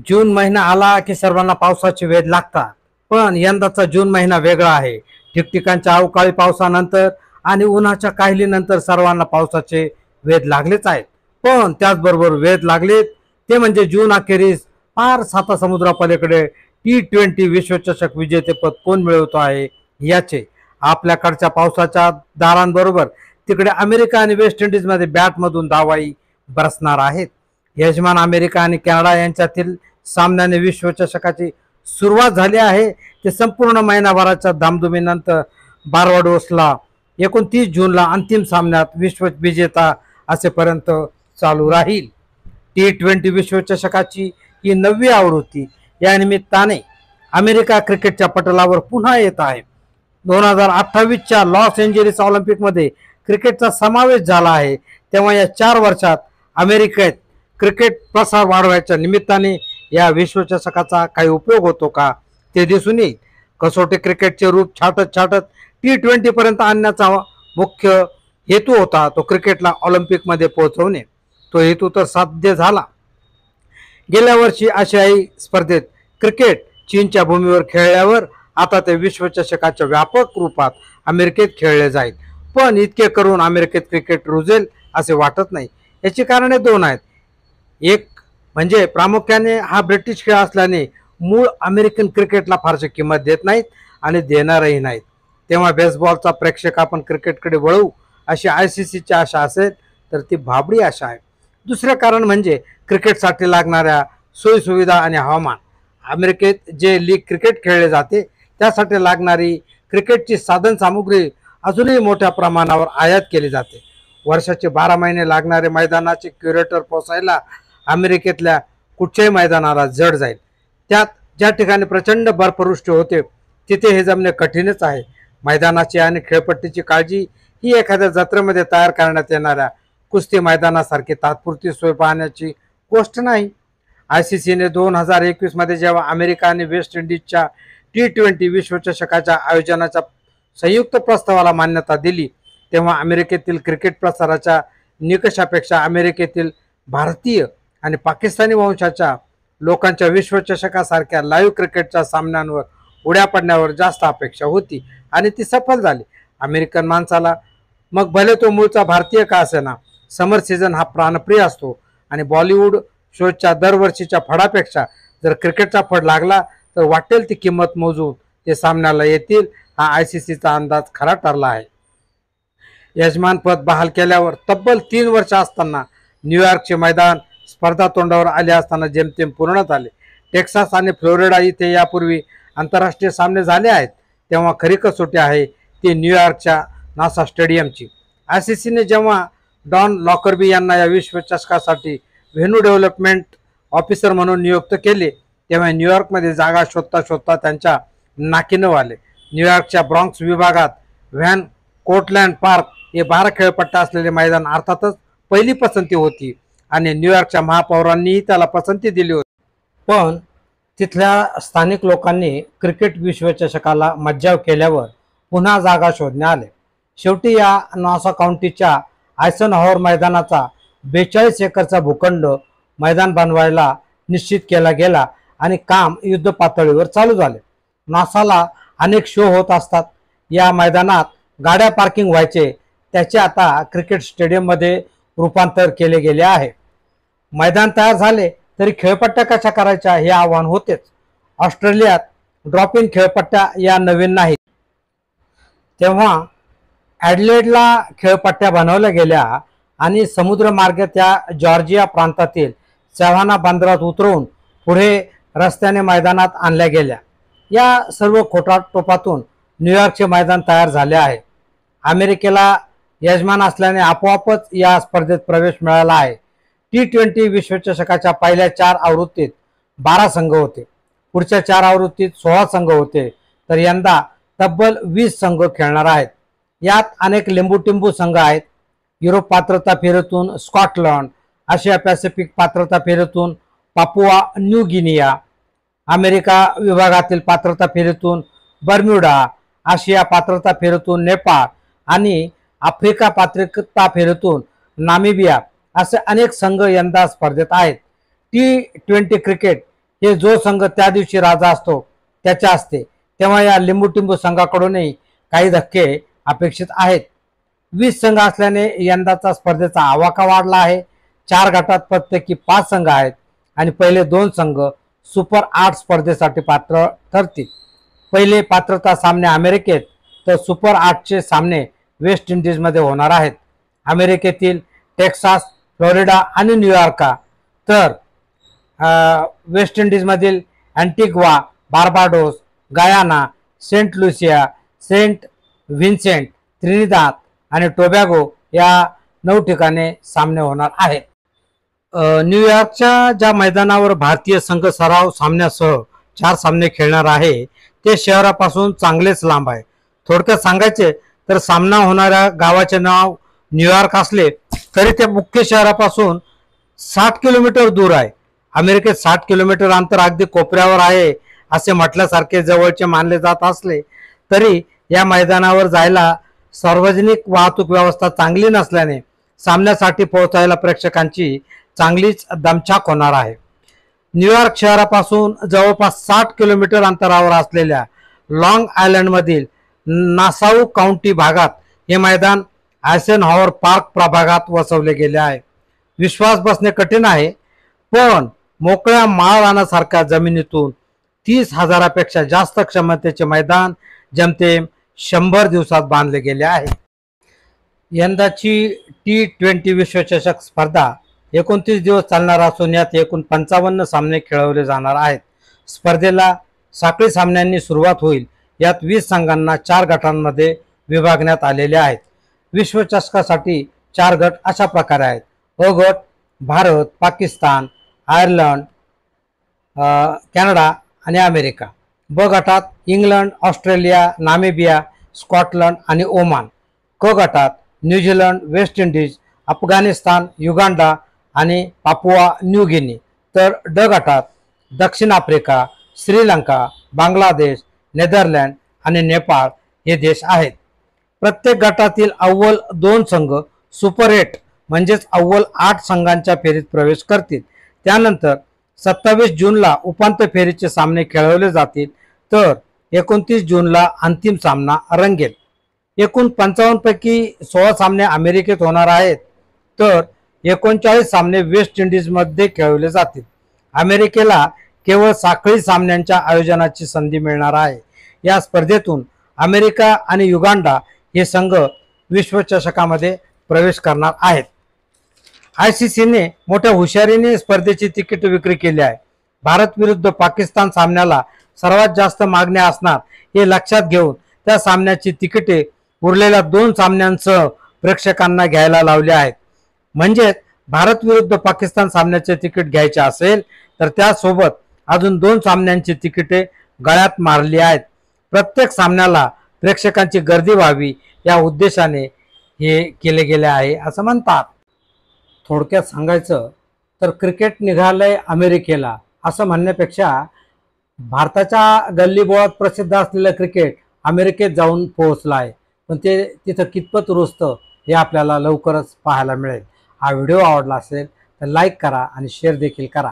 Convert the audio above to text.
जून महिना आला की सर्वांना पावसाचे वेध लागतात. पण यंदाचा जून महिना वेगळा आहे. ठिकठिकाणच्या अवकाळी पावसानंतर आणि उन्हाच्या काहिलीनंतर सर्वांना पावसाचे वेध लागलेच आहेत. पण त्याचबरोबर वेध लागलेत ते म्हणजे जून अखेरीस पार साता समुद्रापलीकडे T20 विश्वचषक विजेतेपद कोण मिळवतो आहे याचे. आपल्याकडच्या पावसाच्या दारांबरोबर तिकडे अमेरिका आणि वेस्ट इंडिजमध्ये बॅटमधून धावाही बरसणार आहेत. यजमान अमेरिका आणि कॅनडा यांच्यातील सामन्याने विश्वचषकाची सुरुवात झाली आहे. ते संपूर्ण महिनाभराच्या धामधुमीनंतर बार्बाडोसला 29 जूनला अंतिम सामन्यात विश्वविजेता असेपर्यंत चालू राहील. T20 विश्वचषकाची ही 9वी आवृत्ती या निमित्ताने अमेरिका क्रिकेटच्या पटलावर पुन्हा येत आहे. 2028च्या लॉस एंजेलिस ऑलिम्पिकमध्ये क्रिकेटचा समावेश झाला आहे. तेव्हा या 4 वर्षात अमेरिकेत क्रिकेट प्रसार वाढवायच्या निमित्ताने या विश्वचषकाचा काही उपयोग होतो का ते दिसून येईल. कसोटी क्रिकेटचे रूप छाटत छाटत T20 पर्यंत आणण्याचा मुख्य हेतू होता तो क्रिकेटला ऑलिम्पिकमध्ये पोहोचवणे. तो हेतू तर साध्य झाला. गेल्या वर्षी आशियाई स्पर्धेत क्रिकेट चीनच्या भूमीवर खेळल्यावर आता ते विश्वचषकाच्या व्यापक रूपात अमेरिकेत खेळले जाईल. पण इतके करून अमेरिकेत क्रिकेट रुजेल असे वाटत नाही. याची कारणे 2 आहेत. एक म्हणजे प्रामुख्याने हा ब्रिटिश खेळ असल्याने मूळ अमेरिकन क्रिकेटला फारशी किंमत देत नाहीत आणि देणारही नाहीत. तेव्हा बेसबॉलचा प्रेक्षक आपण क्रिकेटकडे वळवू अशी ICCची आशा असेल तर ती भाबडी आशा आहे. दुसरे कारण म्हणजे क्रिकेटसाठी लागणाऱ्या सोयीसुविधा आणि हवामान. अमेरिकेत जे लीग क्रिकेट खेळले जाते त्यासाठी लागणारी क्रिकेटची साधन सामुग्री अजूनही मोठ्या प्रमाणावर आयात केली जाते. वर्षाचे 12 महिने लागणारे मैदानाचे क्युरेटर पोसायला अमेरिकेतल्या कुठच्याही मैदानाला जड जाईल. त्यात ज्या ठिकाणी प्रचंड बर्फवृष्टी होते तिथे हे जमणे कठीणच आहे. मैदानाची आणि खेळपट्टीची काळजी ही एखाद्या जत्रेमध्ये तयार करण्यात येणाऱ्या कुस्ती मैदानासारखी तात्पुरती सोय पाहण्याची गोष्ट नाही. ICCने 2021 मध्ये जेव्हा अमेरिका आणि वेस्ट इंडिजच्या T20 विश्वचषकाच्या आयोजनाच्या संयुक्त प्रस्तावाला मान्यता दिली तेव्हा अमेरिकेतील क्रिकेट प्रसाराच्या निकषापेक्षा अमेरिकेतील भारतीय आणि पाकिस्तानी वंशाच्या लोकांच्या विश्वचषकासारख्या लाईव्ह क्रिकेटच्या सामन्यांवर उड्या पडण्यावर जास्त अपेक्षा होती आणि ती सफल झाली. अमेरिकन माणसाला मग भले तो मूळचा भारतीय का असेना समर सीझन हा प्राणप्रिय असतो आणि बॉलिवूड शोच्या दरवर्षीच्या फडापेक्षा जर क्रिकेटचा फड लागला तर वाटेल ती किंमत मोजून ते सामन्याला येतील हा ICCचा अंदाज खरा ठरला आहे. यजमानपद बहाल केल्यावर तब्बल 3 वर्ष असताना न्यूयॉर्कचे मैदान स्पर्धा तोंडावर आले असताना जेमतेम पूर्ण झाले. टेक्सास आणि फ्लोरिडा इथे यापूर्वी आंतरराष्ट्रीय सामने झाले आहेत. तेव्हा खरी कसोटी आहे ती न्यूयॉर्कच्या नासा स्टेडियमची. ICCने जेव्हा डॉन लॉकरबी यांना या विश्वचषकासाठी व्हेन्यू डेव्हलपमेंट ऑफिसर म्हणून नियुक्त केले तेव्हा न्यूयॉर्कमध्ये जागा शोधता शोधता त्यांच्या नाकीनं आले. न्यूयॉर्कच्या ब्रॉन्क्स विभागात व्हॅन कोर्टलँड पार्क हे 12 खेळपट्टा असलेले मैदान अर्थातच पहिली पसंती होती आणि न्यूयॉर्कच्या महापौरांनीही त्याला पसंती दिली होती. पण तिथल्या स्थानिक लोकांनी क्रिकेट विश्वचषकाला मज्जाव केल्यावर पुन्हा जागा शोधण्यात आले. शेवटी या नासा काउंटीच्या आयसनहॉवर मैदानाचा 42 एकरचा भूखंड मैदान बनवायला निश्चित केला गेला आणि काम युद्ध पातळीवर चालू झाले. नासाला अनेक शो होत असतात. या मैदानात गाड्या पार्किंग व्हायचे त्याचे आता क्रिकेट स्टेडियममध्ये रूपांतर केले गेले आहे. मैदान तयार झाले तरी खेळपट्ट्या कशा करायच्या हे आव्हान होतेच. ऑस्ट्रेलियात ड्रॉप इन खेळपट्ट्या या नवीन नाहीत. तेव्हा ॲडलेडला खेळपट्ट्या बनवल्या गेल्या आणि समुद्रमार्ग त्या जॉर्जिया प्रांतातील सॅव्हाना बंदरात उतरवून पुढे रस्त्याने मैदानात आणल्या गेल्या. या सर्व खोटाटोपातून न्यूयॉर्कचे मैदान तयार झाले आहे. अमेरिकेला यजमान असल्याने आपोआपच या स्पर्धेत प्रवेश मिळाला आहे. T20 विश्वचषकाच्या पहिल्या 4 आवृत्तीत 12 संघ होते. पुढच्या 4 आवृत्तीत 16 संघ होते तर यंदा तब्बल 20 संघ खेळणार आहेत. यात अनेक लिंबूटिंबू संघ आहेत. युरोप पात्रता फेरीतून स्कॉटलंड, आशिया पॅसिफिक पात्रता फेरीतून पापुआ न्यू गिनिया, अमेरिका विभागातील पात्रता फेरीतून बर्म्युडा, आशिया पात्रता फेरीतून नेपाळ आणि आफ्रिका पात्रता फेरीतून नामिबिया असे अनेक संघ यंदा स्पर्धेत आहेत. T20 क्रिकेट हे जो संघ त्या दिवशी राजा असतो त्याच्या असते, तेव्हा या लिंबूटिंबू संघाकडूनही काही धक्के अपेक्षित आहेत. 20 संघ असल्याने यंदाचा स्पर्धेचा आवाका वाढला आहे. 4 गटात प्रत्येकी 5 संघ आहेत आणि पहिले 2 संघ सुपर 8 स्पर्धेसाठी पात्र ठरतील. पहिले पात्रता सामने अमेरिकेत तर सुपर 8चे सामने वेस्ट इंडिजमध्ये होणार आहेत. अमेरिकेतील टेक्सास, फ्लोरिडा आणि न्यूयॉर्क, तर वेस्ट इंडिजमधील Antigua, Barbados, Guyana, Saint Lucia, Saint Vincent, Trinidad आणि टोबॅगो या 9 ठिकाणी सामने होणार आहेत. न्यूयॉर्कच्या ज्या मैदानावर भारतीय संघ सराव सामन्यासह 4 सामने खेळणार आहे ते शहरापासून चांगलेच लांब आहे. थोडक्यात सांगायचे तर सामना होणाऱ्या गावाचे नाव न्यूयॉर्क असले तरी ते मुख्य शहरापासून 60 किलोमीटर दूर आहे. अमेरिकेत 60 किलोमीटर अंतर अगदी कोपऱ्यावर आहे असे म्हटल्यासारखे जवळचे मानले जात असले तरी या मैदानावर जायला सार्वजनिक वाहतूक व्यवस्था चांगली नसल्याने सामन्यासाठी पोहोचायला प्रेक्षकांची चांगलीच दमछाक होणार आहे. न्यूयॉर्क शहरापासून जवळपास 60 किलोमीटर अंतरावर असलेल्या लॉंग आयलंडमधील नासाऊ काउंटी भागात हे मैदान आयसेनहॉवर पार्क प्रभागात वसवले गेले आहे. विश्वास बसणे कठीण आहे, पण मोकळ्या माळरानासारख्या जमिनीतून 30,000पेक्षा जास्त क्षमतेचे मैदान जमतेम 100 दिवसात बांधले गेले आहे. यंदाची T20 विश्वचषक स्पर्धा 29 दिवस चालणार असून यात एकूण 55 सामने खेळवले जाणार आहेत. स्पर्धेला साखळी सामन्यांनी सुरुवात होईल. यात 20 संघांना 4 गटांमध्ये विभागण्यात आलेले आहेत. विश्वचषकासाठी 4 गट अशा प्रकारे आहेत. अ गट भारत, पाकिस्तान, आयर्लंड, कॅनडा आणि अमेरिका. ब गटात इंग्लंड, ऑस्ट्रेलिया, नामिबिया, स्कॉटलंड आणि ओमान. क गटात New Zealand, West Indies, Afghanistan, Uganda आणि पापुआ न्यू गिनी. तर ड गटात दक्षिण आफ्रिका, श्रीलंका, बांगलादेश, नेदरलँड आणि नेपाळ हे देश आहेत. प्रत्येक गटातील अव्वल 2 संघ सुपर 8 म्हणजेच अव्वल 8 संघांच्या फेरीत प्रवेश करतील. त्यानंतर 27 जूनला उपांत्य फेरीचे सामने खेळवले जातील, तर 29 जूनला अंतिम सामना रंगेल. एकूण 55 पैकी 16 सामने अमेरिकेत होणार आहेत, तर 39 सामने वेस्ट इंडिजमध्ये खेळवले जातील. अमेरिकेला केवळ साखळी सामन्यांच्या आयोजनाची संधी मिळणार आहे. या स्पर्धेतून अमेरिका आणि युगांडा हे संघ विश्वचषकामध्ये प्रवेश करणार आहेत. ICCने मोठ्या हुशारीने स्पर्धेची तिकीट विक्री केली आहे. भारत विरुद्ध पाकिस्तान सामन्याला सर्वात जास्त मागण्या असणार हे लक्षात घेऊन त्या सामन्याची तिकिटे उरलेल्या 2 सामन्यांसह प्रेक्षकांना घ्यायला लावले आहेत. म्हणजे भारत विरुद्ध पाकिस्तान सामन्याचे तिकीट घ्यायचे असेल तर त्यासोबत अजून 2 सामन्यांची तिकिटे गळ्यात मारली आहेत. प्रत्येक सामन्याला प्रेक्षकांची गर्दी व्हावी या उद्देशाने हे केले गेले आहे असं म्हणतात. थोडक्यात सांगायचं तर क्रिकेट निघालंय अमेरिकेला असं म्हणण्यापेक्षा भारताच्या गल्लीबोळात प्रसिद्ध असलेलं क्रिकेट अमेरिकेत जाऊन पोहोचलं आहे, पण ते तिथं कितपत रुजतं हे आपल्याला लवकरच पाहायला मिळेल. हा व्हिडिओ आवडला असेल तर लाईक करा आणि शेअर देखील करा.